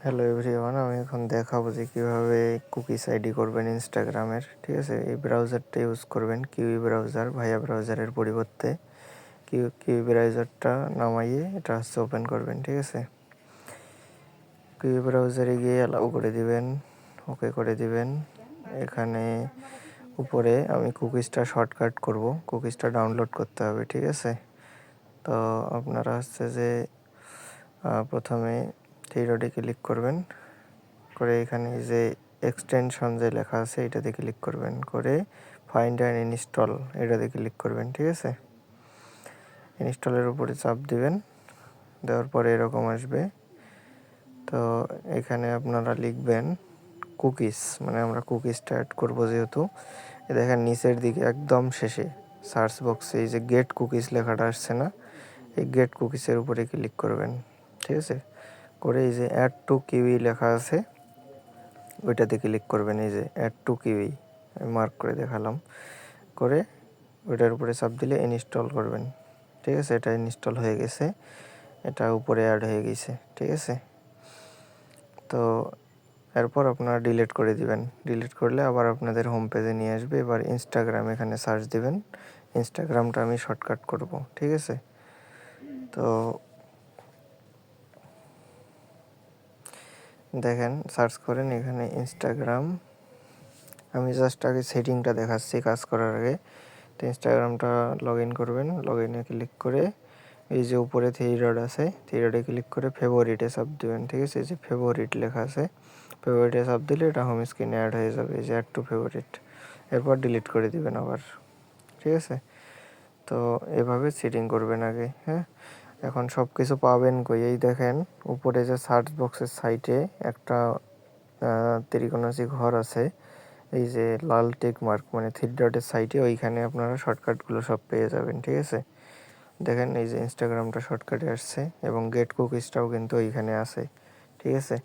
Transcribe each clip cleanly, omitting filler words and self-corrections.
Hello everyone, আমি এখন দেখাবো যে কীভাবে কুকিস আইডি করবেন ইনস্টাগ্রামের। ঠিক আছে, এই ব্রাউজারটা ইউজ করবেন, কিউই ব্রাউজার, ভাইয়া ব্রাউজারের পরিবর্তে কিউই ব্রাউজারটা নামাইয়ে এটা ওপেন করবেন। ঠিক আছে, কিউই ব্রাউজারে গিয়ে অ্যালাউ করে দিবেন, ওকে করে দিবেন। এখানে উপরে আমি কুকিজটা শর্টকাট করব, কুকিজটা ডাউনলোড করতে হবে। ঠিক আছে, তো আপনারা যে প্রথমে থ্রি ডটে ক্লিক করবেন, করে এখানে যে এক্সটেনশন যে লেখা আছে এটাতে ক্লিক করবেন, করে ফাইন্ড অ্যান্ড ইনস্টল এটাতে ক্লিক করবেন। ঠিক আছে, ইনস্টলের উপরে চাপ দিবেন, দেওয়ার পরে এরকম আসবে। তো এখানে আপনারা লিখবেন কুকিজ, মানে আমরা কুকিজটা অ্যাড করবো যেহেতু। দেখেন নিচের দিকে একদম শেষে সার্চ বক্সে এই যে গেট কুকিজ লেখাটা আসছে না, এই গেট কুকিজের উপরে ক্লিক করবেন। ঠিক আছে, করে এই যে অ্যাড টু কিউই লেখা আছে ওইটাতে ক্লিক করবেন। এই যে অ্যাড টু কিউই মার্ক করে দেখালাম, করে ওইটার উপরে চাপ দিলে ইনস্টল করবেন। ঠিক আছে, এটা ইনস্টল হয়ে গেছে, এটা উপরে অ্যাড হয়ে গেছে। ঠিক আছে, তো এরপর আপনারা ডিলিট করে দিবেন। ডিলিট করলে আবার আপনাদের হোম পেজে নিয়ে আসবে। এবার ইনস্টাগ্রাম এখানে সার্চ দিবেন, ইনস্টাগ্রামটা আমি শর্টকাট করব। ঠিক আছে, তো দেখেন সার্চ করেন এখানে ইনস্টাগ্রাম। আমি জাস্ট আগে সেটিংটা দেখাচ্ছি কাজ করার আগে। তো ইনস্টাগ্রামটা লগ ইন করবেন, লগ ইনে ক্লিক করে এই যে উপরে থ্রি ডট আছে, থ্রি ডটে ক্লিক করে ফেভারিটে চাপ দেবেন। ঠিক আছে, এই যে ফেভারিট লেখা আছে, ফেভারিটে চাপ দিলে এটা হোম স্ক্রিনে অ্যাড হয়ে যাবে, এই যে অ্যাড টু ফেভারিট। এরপর ডিলিট করে দিবেন আবার। ঠিক আছে, তো এভাবে সেটিং করবেন আগে। হ্যাঁ, এখন সব কিছু পাবেন কই, এই দেখেন উপরে যে সার্চ বক্সের সাইটে একটা ত্রিকোণাচি ঘর আছে, এই যে লাল টিক মার্ক মানে থ্রি ডটের সাইটে, ওইখানে আপনারা শর্টকাটগুলো সব পেয়ে যাবেন। ঠিক আছে, দেখেন এই যে ইনস্টাগ্রামটা শর্টকাটে আসছে এবং গেট কুকিজটাও কিন্তু ওইখানে আছে। ঠিক আছে,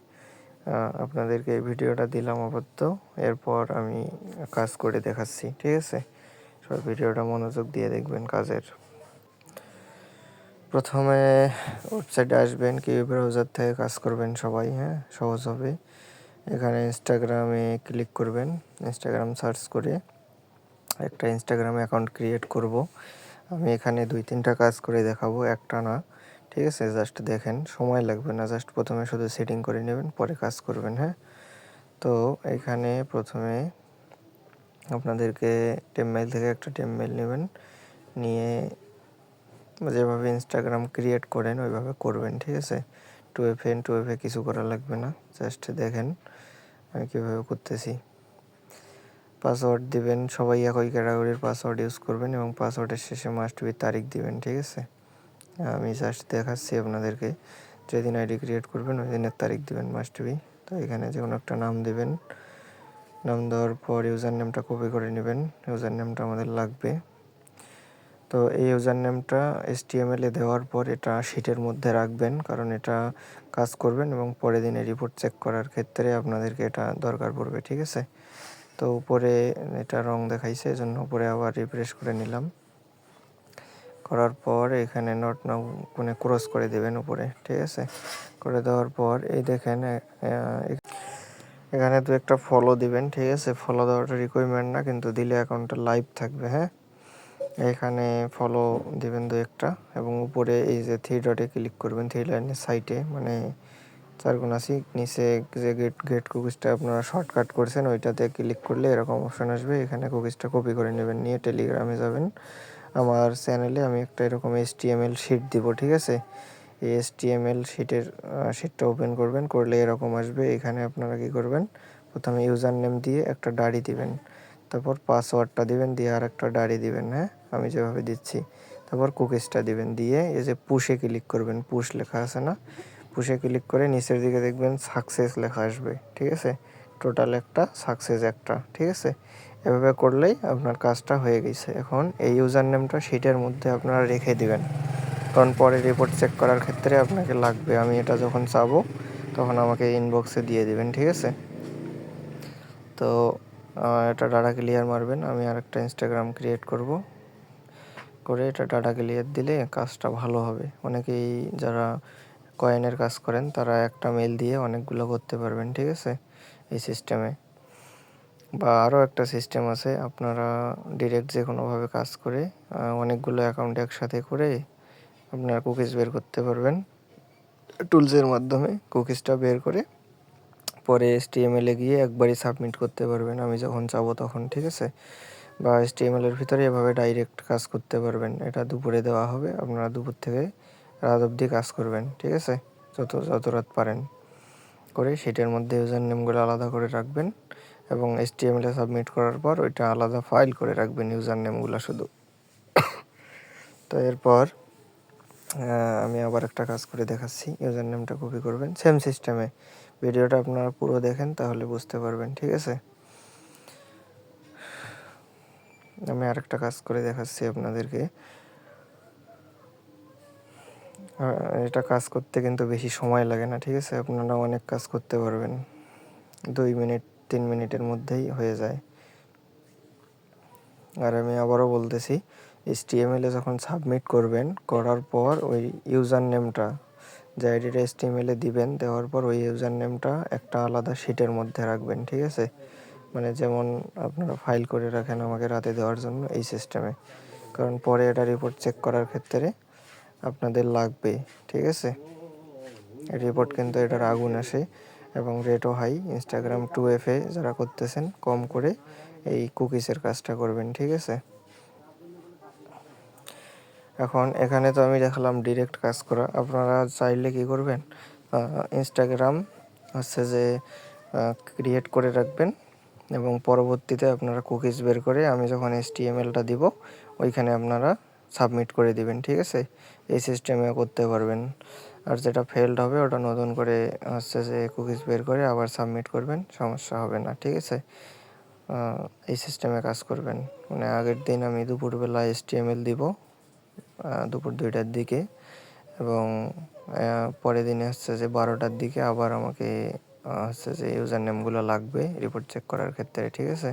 আপনাদেরকে এই ভিডিওটা দিলাম আপাতত, এরপর আমি কাজ করে দেখাচ্ছি। ঠিক আছে, সব ভিডিওটা মনোযোগ দিয়ে দেখবেন কাজের। প্রথমে ওয়েবসাইটে আসবেন, কিউই ব্রাউজার থেকে কাজ করবেন সবাই। হ্যাঁ, সহজ হবে। এখানে ইনস্টাগ্রামে ক্লিক করবেন, ইনস্টাগ্রাম সার্চ করে একটা ইনস্টাগ্রাম অ্যাকাউন্ট ক্রিয়েট করব। আমি এখানে 2-3টা কাজ করে দেখাবো, একটা না। ঠিক আছে, জাস্ট দেখেন, সময় লাগবে না, জাস্ট প্রথমে শুধু সেটিং করে নেবেন, পরে কাজ করবেন। হ্যাঁ, তো এখানে প্রথমে আপনাদেরকে টেমমেইল থেকে একটা টেমমেইল নেবেন, নিয়ে যেভাবে ইনস্টাগ্রাম ক্রিয়েট করেন ওইভাবে করবেন। ঠিক আছে, 2FA কিছু করা লাগবে না, জাস্ট দেখেন আমি কীভাবে করতেছি। পাসওয়ার্ড দিবেন, সবাই একই ক্যাটাগরির পাসওয়ার্ড ইউজ করবেন এবং পাসওয়ার্ডের শেষে মাস্ট বি তারিখ দিবেন। ঠিক আছে, আমি জাস্ট দেখাচ্ছি আপনাদেরকে, যেদিন আইডি ক্রিয়েট করবেন ওই দিনের তারিখ দিবেন মাস্ট বি। তো এখানে যে কোনো একটা নাম দিবেন, নাম দেওয়ার পর ইউজার নেমটা কপি করে নেবেন, ইউজার নেমটা আমাদের লাগবে। তো এই ইউজার নেমটা HTML-এ দেওয়ার পর এটা শিটের মধ্যে রাখবেন, কারণ এটা কাজ করবেন এবং পরের দিনে রিপোর্ট চেক করার ক্ষেত্রে আপনাদেরকে এটা দরকার পড়বে। ঠিক আছে, তো উপরে এটা রং দেখাইছে, এজন্য উপরে আবার রিফ্রেশ করে নিলাম। করার পর এখানে নট নাও কোণে ক্রস করে দেবেন উপরে। ঠিক আছে, করে দেওয়ার পর এই দেখেন এখানে তো একটা ফলো দিবেন। ঠিক আছে, ফলো দেওয়াটা রিকোয়ারমেন্ট না, কিন্তু দিলে অ্যাকাউন্টটা লাইভ থাকবে। হ্যাঁ, এখানে ফলো দিবেন 2-একটা এবং উপরে এই যে থ্রি ডটে ক্লিক করবেন, থ্রি লাইনের সাইটে মানে চারকোনাসি নিচে যে গেট কুকিজটা আপনারা শর্টকাট করছেন ওইটাতে ক্লিক করলে এরকম অপশন আসবে। এখানে কুকিজটা কপি করে নেবেন, নিয়ে টেলিগ্রামে যাবেন। আমার চ্যানেলে আমি একটা এরকম HTML শিট দিব। ঠিক আছে, এই HTML শিটটা ওপেন করবেন, করলে এরকম আসবে। এখানে আপনারা কী করবেন, প্রথমে ইউজার নেম দিয়ে একটা ডাড়ি দিবেন, তারপর পাসওয়ার্ডটা দিবেন, দিয়ে আর একটা ডাড়ি দিবেন। হ্যাঁ, আমি যেভাবে দিচ্ছি, তারপর কুকিজটা দিবেন, দিয়ে এই যে পুশে ক্লিক করবেন, পুশ লেখা আছে না, পুশে ক্লিক করে নিচের দিকে দেখবেন সাকসেস লেখা আসবে। ঠিক আছে, টোটাল একটা সাকসেস একটা। ঠিক আছে, এভাবে করলেই আপনার কাজটা হয়ে গেছে। এখন এই ইউজার নেমটা শিটের মধ্যে আপনারা রেখে দিবেন, কারণ পরে রিপোর্ট চেক করার ক্ষেত্রে আপনাকে লাগবে। আমি এটা যখন চাবো তখন আমাকে ইনবক্সে দিয়ে দিবেন। ঠিক আছে, তো এটা ডাটা ক্লিয়ার মারবেন। আমি আরেকটা ইনস্টাগ্রাম ক্রিয়েট করব, করে এটা ডাটা ক্লিয়ার দিলে কাজটা ভালো হবে। অনেকেই যারা কয়েনের কাজ করেন তারা একটা মেল দিয়ে অনেকগুলো করতে পারবেন, ঠিক আছে, এই সিস্টেমে। বা আরও একটা সিস্টেম আছে, আপনারা ডিরেক্ট যে কোনোভাবে কাজ করে অনেকগুলো অ্যাকাউন্ট একসাথে করে আপনারা কুকিজ বের করতে পারবেন টুলসের মাধ্যমে। কুকিজটা বের করে পরে HTML-এ গিয়ে একবারই সাবমিট করতে পারবেন আমি যখন চাবো তখন, ঠিক আছে। বা HTML-এর ভিতরে এভাবে ডাইরেক্ট কাজ করতে পারবেন। এটা দুপুরে দেওয়া হবে, আপনারা দুপুর থেকে রাত অবধি কাজ করবেন, ঠিক আছে, যত রাত পারেন করে সেটার মধ্যে ইউজার নেমগুলো আলাদা করে রাখবেন এবং HTML-এ সাবমিট করার পর ওইটা আলাদা ফাইল করে রাখবেন ইউজার নেমগুলো শুধু। তো এরপর আমি আবার একটা কাজ করে দেখাচ্ছি। ইউজার নেমটা কপি করবেন সেম সিস্টেমে। ভিডিওটা আপনারা পুরো দেখেন তাহলে বুঝতে পারবেন, ঠিক আছে। আমি আরেকটা কাজ করে দেখাচ্ছি আপনাদেরকে। এটা কাজ করতে কিন্তু বেশি সময় লাগে না, ঠিক আছে, আপনারা অনেক কাজ করতে পারবেন, 2 মিনিট 3 মিনিটের মধ্যেই হয়ে যায়। আর আমি আবারও বলতেছি, HTML-এ যখন সাবমিট করবেন করার পর ওই ইউজার নেমটা যে আইডিটা HTML-এ দিবেন, দেওয়ার পর ওই ইউজার নেমটা একটা আলাদা শিটের মধ্যে রাখবেন, ঠিক আছে। মানে যেমন আপনারা ফাইল করে রাখেন আমাকে রাতে দেওয়ার জন্য, এই সিস্টেমে। কারণ পরে এটা রিপোর্ট চেক করার ক্ষেত্রে আপনাদের লাগবে, ঠিক আছে। রিপোর্ট কিন্তু এটার আগুন আসে এবং রেটও হাই। Instagram 2FA যারা করতেছেন কম করে এই কুকিজের কাজটা করবেন, ঠিক আছে। এখন এখানে তো আমি দেখালাম ডিরেক্ট কাজ করা। আপনারা চাইলে কী করবেন, Instagram হচ্ছে যে ক্রিয়েট করে রাখবেন এবং পরবর্তীতে আপনারা কুকিজ বের করে আমি যখন HTML-টা দিব ওইখানে আপনারা সাবমিট করে দিবেন, ঠিক আছে। এই সিস্টেমেও করতে পারবেন। আর যেটা ফেলড হবে ওটা নতুন করে হচ্ছে যে কুকিজ বের করে আবার সাবমিট করবেন, সমস্যা হবে না, ঠিক আছে। এই সিস্টেমে কাজ করবেন। মানে আগের দিন আমি দুপুরবেলা HTML দিব দুপুর 2টার দিকে এবং পরের দিনে হচ্ছে যে 12টার দিকে আবার আমাকে হচ্ছে যে ইউজার নেমগুলো লাগবে রিপোর্ট চেক করার ক্ষেত্রে, ঠিক আছে।